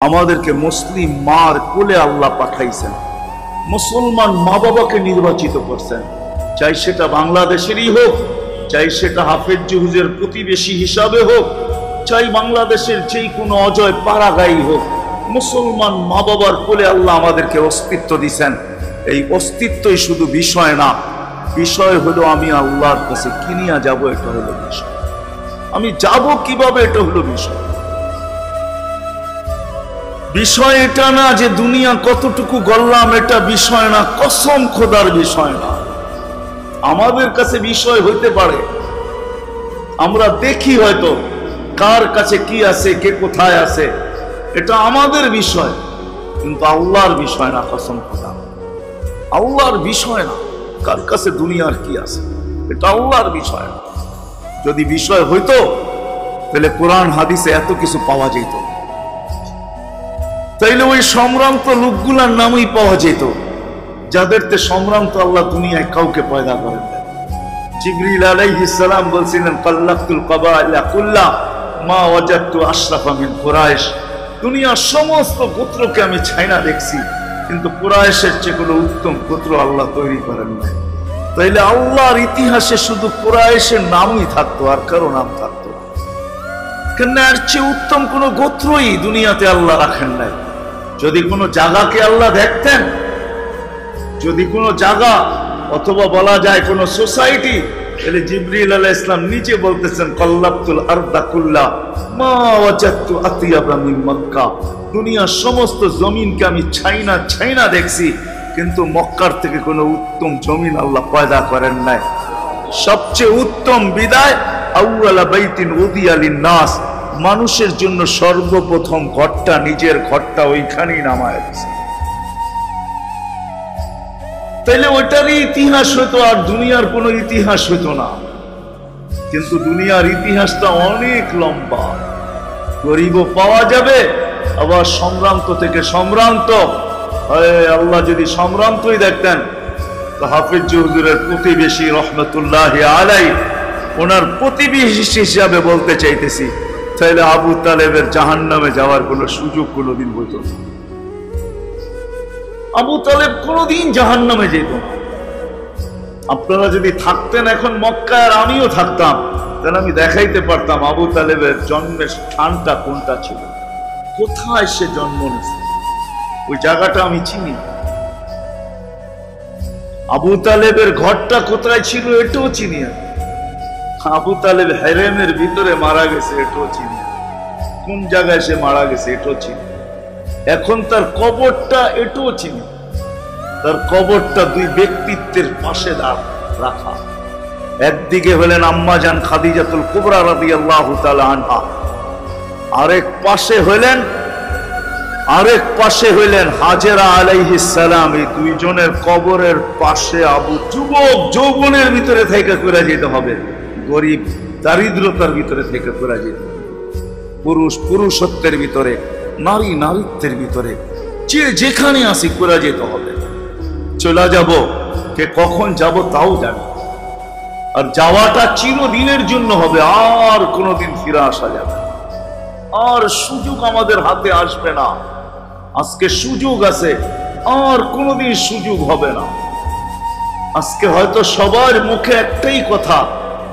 আমাদেরকে মুসলিম মার কোলে আল্লাহ পাঠাইছেন, মুসলমান মা বাবাকে নির্বাচিত করছেন, চাই সেটা বাংলাদেশেরই হোক, চাই সেটা হাফেজ জুহুজের প্রতিবেশী হিসাবে হোক, চাই বাংলাদেশের যেই কোনো অজয় পাড়াগাই হোক, মুসলমান মা বাবার কোলে আল্লাহ আমাদেরকে অস্তিত্ব দিছেন। এই অস্তিত্বই শুধু বিষয় না, বিষয় হলো আমি আল্লাহর কাছে কিনিয়া যাব, এটা হলো বিষয়। আমি যাব কিভাবে, এটা হলো বিষয়। বিষয় এটা না যে দুনিয়া কতটুকু গড়লাম, এটা বিষয় না, কসম খোদার বিষয় না। আমাদের কাছে বিষয় হইতে পারে, আমরা দেখি হয়তো কার কাছে কি আছে, কে কোথায় আছে, এটা আমাদের বিষয়, কিন্তু আল্লাহর বিষয় না। কসম খোদা, আল্লাহর বিষয় না কার কাছে দুনিয়ার কি আছে, এটা আল্লাহর বিষয় না। যদি বিষয় হইতো তাহলে কোরআন হাদিসে এত কিছু পাওয়া যেত, তাইলে ওই সম্ভ্রান্ত লোকগুলার নামই পাওয়া যেত, যাদেরতে সম্ভ্রান্ত আল্লাহ দুনিয়ায় কাউকে পয়দা করেন। জিবরিল আলাইহিস সালাম বলছিলেন, কাল্লাতুল কাবাইলা কুল্লা মা ওয়াজাদতু আশরাফা মিন কুরাইশ। দুনিয়ার সমস্ত গোত্রকে আমি ছাইনা দেখছি, কিন্তু কুরাইশের চেয়ে কোনো উত্তম গোত্র আল্লাহ তৈরি করেন না। তাইলে আল্লাহর ইতিহাসে শুধু কুরাইশের নামই থাকতো, আর কারো নাম থাকতো না। কেন এর চেয়ে উত্তম কোন গোত্রই দুনিয়াতে আল্লাহ রাখেন নাই। যদি কোনো জায়গাকে আল্লাহ দেখতেন, যদি কোনো জায়গা অথবা বলা যায় কোন সোসাইটি, তাহলে জিবরিল আলাইহিস সালাম নিচে বলতেছেন, কাল্লাতুল আরদা কুল্লা মা ওয়াজাদতু আতিয়াবা মিন মক্কা। দুনিয়ার সমস্ত জমিনকে আমি ছাইনা দেখছি, কিন্তু মক্কার থেকে কোনো উত্তম জমিন আল্লাহ পয়দা করেন নাই। সবচেয়ে উত্তম বিদায় আউয়ালা বাইতিন উদিয়া লিন-নাস, মানুষের জন্য সর্বপ্রথম ঘরটা, নিজের ঘরটা ওইখানেই নামায় দিয়েছে। তাইলে ওইটারই ইতিহাস হতো, আর দুনিয়ার কোনো ইতিহাস হতো না। কিন্তু দুনিয়ার ইতিহাসটা অনেক লম্বা, গরিবও পাওয়া যাবে, আবার সম্ভ্রান্ত থেকে সম্ভ্রান্ত। আল্লাহ যদি সম্ভ্রান্তই দেখতেন, তো হাফেজ হুজুরের প্রতিবেশী রহমতুল্লাহি আলাইহি, ওনার প্রতিবেশী হিসাবে বলতে চাইতেছি, তাহলে আবু তালেবের জাহান্নামে যাওয়ার কোনো সুযোগ কোনোদিন হইত না। আবু তালেব কোনোদিন জাহান্নামে যেত না। আপনারা যদি থাকতেন এখন মক্কায়, আর আমিও থাকতাম, তাহলে আমি দেখাইতে পারতাম আবু তালেবের জন্মের স্থানটা কোনটা ছিল, কোথায় সে জন্ম নিয়েছে, ওই জায়গাটা আমি চিনি। আবু তালেবের ঘরটা কোথায় ছিল এটাও চিনি। আবু তালেব হেরেমের ভিতরে মারা গেছে এটাও চিনি, কোন জায়গায় সে মারা গেছে এটাও চিনি। এখন তার কবরটা এটাও চিনি। তার কবরটা দুই ব্যক্তিত্বের পাশে রাখা, একদিকে হলেন আম্মা জান খাদিজাতুল কুবরা রাদিয়াল্লাহু তাআলা আনহা, আরেক পাশে হইলেন হাজেরা আলাইহিস সালাম। এই দুইজনের কবরের পাশে আবু যুবক যৌবনের ভিতরে থেকে করে যেতে হবে, গরিব দারিদ্রতার ভিতরে থেকে করে যেতে হবে, পুরুষ পুরুষত্বের ভিতরে, নারী নারীত্বের ভিতরে, যে যেখানে আসি করে যেতে হবে। চলে যাব, কে কখন যাব তাও জানি, আর যাওয়াটা চিরদিনের জন্য হবে, আর কোনোদিন ফিরে আসা যাবে না, আর সুযোগ আমাদের হাতে আসবে না। আজকে সুযোগ আছে, আর কোনোদিন সুযোগ হবে না। আজকে হয়তো সবার মুখে একটাই কথা,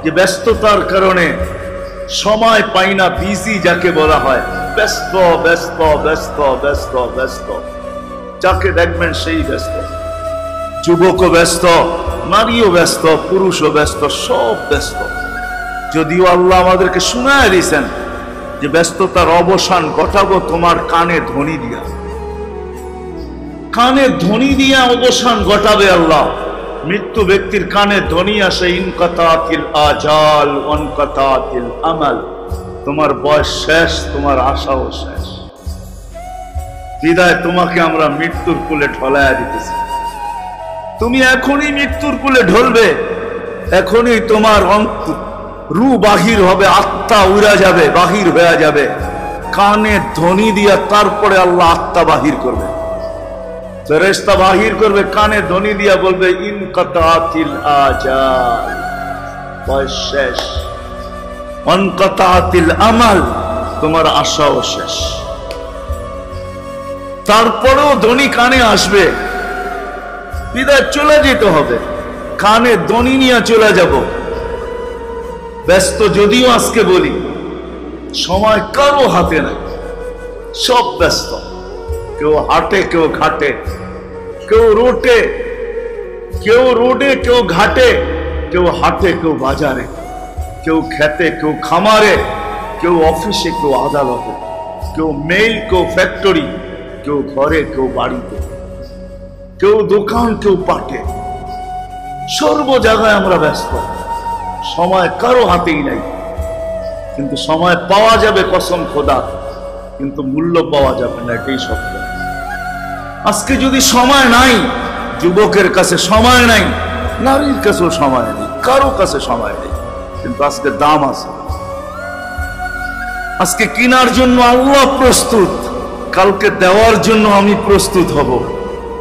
যে ব্যস্ততার কারণে সময় পাই না, বিজি যাকে বলা হয়, ব্যস্ত ব্যস্ত ব্যস্ত ব্যস্ত ব্যস্ত, যাকে দেখবেন সেই ব্যস্ত। যুবকও ব্যস্ত, নারীও ব্যস্ত, পুরুষও ব্যস্ত, সব ব্যস্ত। যদিও আল্লাহ আমাদেরকে শুনায় দিয়েছেন যে ব্যস্ততার অবসান ঘটাবো তোমার কানে ধ্বনি দিয়া, কানে ধ্বনি দিয়া অবসান ঘটাবে আল্লাহ। মৃত্যু ব্যক্তির কানে ধ্বনি আসে, ইনকাতাতিল আজাল ওয়ানকাতাতিল আমাল, তোমার বয়স শেষ, তোমার আশাও শেষ। বিদায় তোমাকে আমরা মৃত্যুর কুলে ঢলায়া দিতেছি। তুমি এখনই মৃত্যুর কুলে ঢলবে, এখনই তোমার রূহ বাহির হবে, আত্মা উড়া যাবে, বাহির হয়ে যাবে। কানে ধ্বনি দিয়া তারপরে আল্লাহ আত্মা বাহির করবে, ফেরেশতা বাহির করবে, কানে ধ্বনি দিয়া বলবে, ইনকাতাতিল আজাল, বয়স শেষ, ওয়ানকাতাতিল আমাল, তোমার আশাও শেষ। তারপরেও ধ্বনি কানে আসবে, বিদায় চলে যেতে হবে, কানে ধ্বনি নিয়ে চলে যাব। ব্যস্ত যদিও আজকে বলি, সময় কারো হাতে নাই, সব ব্যস্ত। কেউ হাটে, কেউ ঘাটে, কেউ রোডে, কেউ ঘাটে, কেউ হাটে, কেউ বাজারে, কেউ খেতে, কেউ খামারে, কেউ অফিসে, কেউ আদালতে, কেউ মেইল, কেউ ফ্যাক্টরি, কেউ ঘরে, কেউ বাড়িতে, কেউ দোকান, কেউ পাটে। সর্ব জায়গায় আমরা ব্যস্ত, সময় কারো হাতেই নাই। কিন্তু সময় পাওয়া যাবে কসম খোদা, কিন্তু মূল্য পাওয়া যাবে না, এটাই সত্য। আজকে যদি সময় নাই, যুবকের কাছে সময় নাই, নারীর কাছেও সময় নেই, কারো কাছে সময় নেই, কিন্তু আজকে দাম আছে। আজকে কেনার জন্য আল্লাহ প্রস্তুত, কালকে দেওয়ার জন্য আমি প্রস্তুত হব,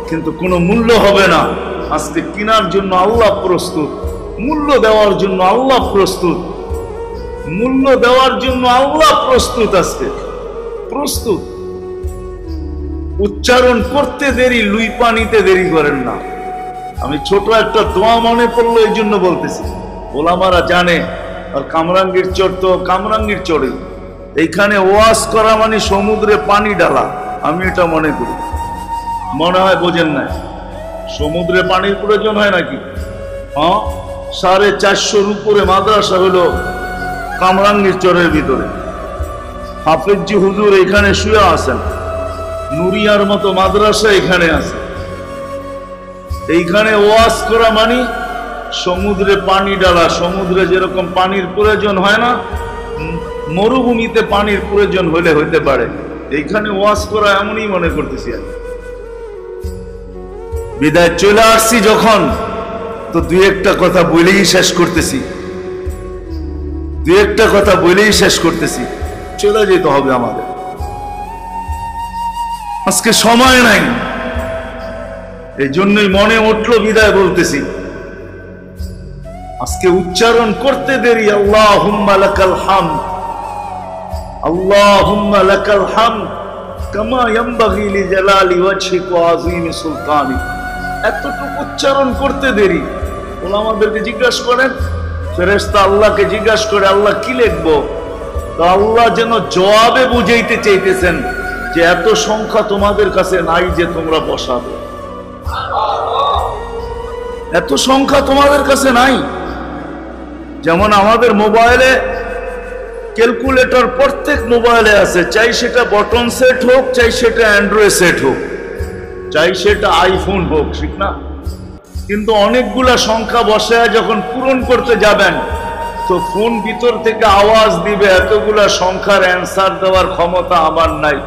কিন্তু কোনো মূল্য হবে না। আজকে কেনার জন্য আল্লাহ প্রস্তুত, মূল্য দেওয়ার জন্য আল্লাহ প্রস্তুত, মূল্য দেওয়ার জন্য আল্লাহ প্রস্তুত, আজকে প্রস্তুত। উচ্চারণ করতে দেরি, লুই পানিতে দেরি করেন না। আমি ছোট একটা দোয়া মনে পড়লো, এই জন্য বলতেছি। ওলামারা জানে, আর কামরাঙ্গীর চর তো কামরাঙ্গীর চরে, এইখানে ওয়াজ করা মানে সমুদ্রে পানি ডালা। আমি এটা মনে করি, মনে হয় বোঝেন না, সমুদ্রে পানির প্রয়োজন হয় নাকি? হ্যাঁ, 450 উপরে মাদ্রাসা হলো কামরাঙ্গীর চরের ভিতরে। হাফেজি হুজুর এখানে শুয়ে আছেন, নুরিয়ার মতো মাদ্রাসা এখানে আছে। এইখানে ওয়াজ করা মানে সমুদ্রে পানি ডালা। সমুদ্রে যেরকম পানির প্রয়োজন হয় না, মরুভূমিতে পানির প্রয়োজন হলে হইতে পারে, এইখানে ওয়াজ করা এমনই মনে করতেছি। বিদায় চলে আসছি যখন, তো দুই একটা কথা বলেই শেষ করতেছি, দুই একটা কথা বলেই শেষ করতেছি। চলে যেতে হবে আমাদের, আজকে সময় নাই। এই জন্যই মনে উঠলো, বিদায় বলতেছি। আজকে উচ্চারণ করতে দেরি, আল্লাহুম্মা লাকাল হামদ, আল্লাহুম্মা লাকাল হামদ কামা ইয়ানবাগি লিজালালি ওয়াজহিকা ওয়া আযীমি সুলতানিক। এতটুকু উচ্চারণ করতে দেরি। ওলামাদেরকে জিজ্ঞাসা করেন, ফেরেশতা আল্লাহকে জিজ্ঞাসা করে, আল্লাহ কি লিখবো? তো আল্লাহ যেন জবাবে বুঝাইতে চাইতেছেন যে এত সংখ্যা তোমাদের কাছে নাই যে তোমরা বসাবে, এত সংখ্যা তোমাদের কাছে নাই। যেমন আমাদের মোবাইলে ক্যালকুলেটর প্রত্যেক মোবাইলে আছে, চাই সেটা বটন সেট হোক, চাই সেটা অ্যান্ড্রয়েড সেট হোক, চাই সেটা আইফোন হোক, ঠিক না? কিন্তু অনেকগুলা সংখ্যা বসায় যখন পূরণ করতে যাবেন, তো ফোন ভিতর থেকে আওয়াজ দিবে, এতগুলা সংখ্যার অ্যান্সার দেওয়ার ক্ষমতা আমার নাই,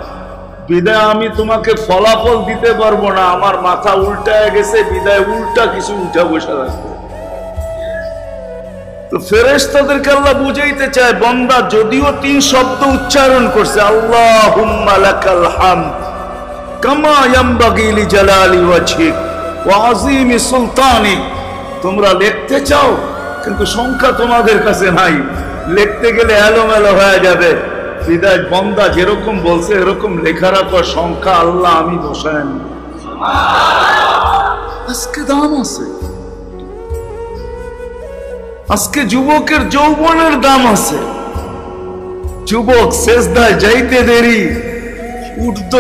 বিদায় আমি তোমাকে ফলাফল দিতে পারবো না, আমার মাথা উল্টায় গেছে, বিদায় উল্টা কিছু উঠা বসে রাখবে। তো ফেরেশতাদেরকে আল্লাহ বুঝাইতে চায়, বান্দা যদিও 3 শব্দ উচ্চারণ করছে, আল্লাহুম্মা লাকাল হামদ কামা ইয়ানবাগি লিজালালি ওয়াজহিক ওয়া আযীমি সুলতানিক, তোমরা লিখতে চাও কিন্তু সংখ্যা তোমাদের কাছে নাই, লিখতে গেলে এলোমেলো হয়ে যাবে, বিদায় বান্দা যেরকম বলছে এরকম লেখার পর সংখ্যা আল্লাহ আমি বসায় নি। আজকে দাম আছে, আজকে যুবকের যৌবনের দাম আছে। যুবক সেজদায় যাইতে দেরি, ঊর্ধ্ব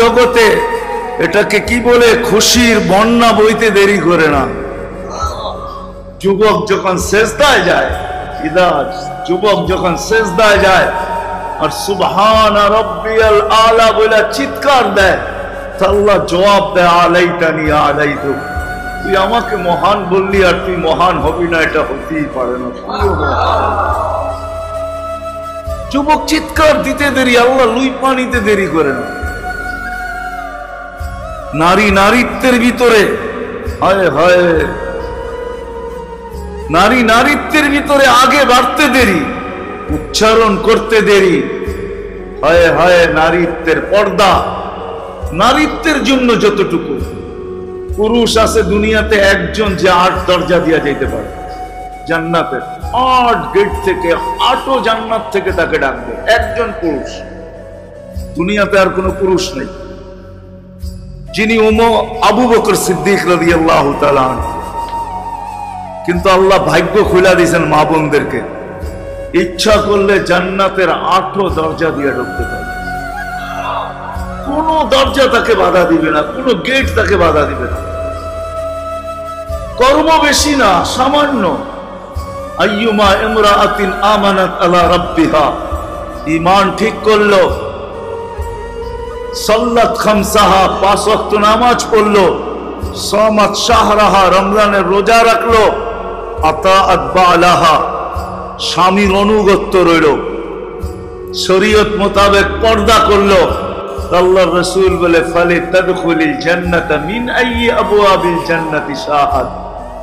জগতে এটাকে কি বলে, খুশির বন্যা বইতে দেরি করে না। যুবক যখন সেজদায় যায়, যুবক যখন সেজদায় যায় আর সুবহান রাব্বিয়াল আলা বলে চিৎকার দেয়, আল্লাহ জবাব দেয়, আলাইতানি আলাইতু, তুই আমাকে মহান বললি আর তুই মহান হবি না, এটা হতেই পারে না। যুবক চিৎকার দিতে দেরি, আল্লাহ লুই পানিতে দেরি করে না। নারী নারীত্বের ভিতরে, হায় হায়, নারী নারীত্বের ভিতরে আগে বাড়তে দেরি, উচ্চারণ করতে দেরি, হায় হায়। নারীত্বের পর্দা, নারীত্বের জন্য যতটুকু পুরুষ আছে দুনিয়াতে একজন, যে 8 দরজা দিয়া যেতে পারে জান্নাতের, 8 গেট থেকে 8ও জান্নাত থেকে তাকে ডাকবে একজন পুরুষ। দুনিয়াতে আর কোনো পুরুষ নেই যিনি আবু বকর সিদ্দিক রাদিয়াল্লাহু তাআলা আনহু। কিন্তু আল্লাহ ভাগ্য খুলে দিয়েছেন মা বোনদেরকে, ইচ্ছা করলে জান্নাতের 8 দরজা দিয়ে ঢুকতে পারে, কোন দরজা তাকে বাধা দিবে না, কোন গেট তাকে বাধা দিবে না। কর্ম বেশি না, সামান্য। আইয়ুমা ইমরাআতিন আমানাত আলা রাব্বিহা, ঈমান ঠিক করলো, সাল্লাত খামসাহা, 5 ওয়াক্ত নামাজ পড়লো, সামাত শাহরাহা, রমজানের রোজা রাখলো, আতাআত বালাহা, স্বামীর অনুগত্য রইল, শরীয়ত মোতাবেক পর্দা করলো, আল্লাহর রাসূল বলে ফালি তাদখুলিল জান্নাতা মিন আইয়ি আবওয়াবিল জান্নাতি শাআত,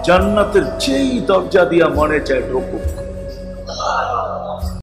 জান্নাতের যেই দরজা দিয়া মনে চায় ঢুকুক।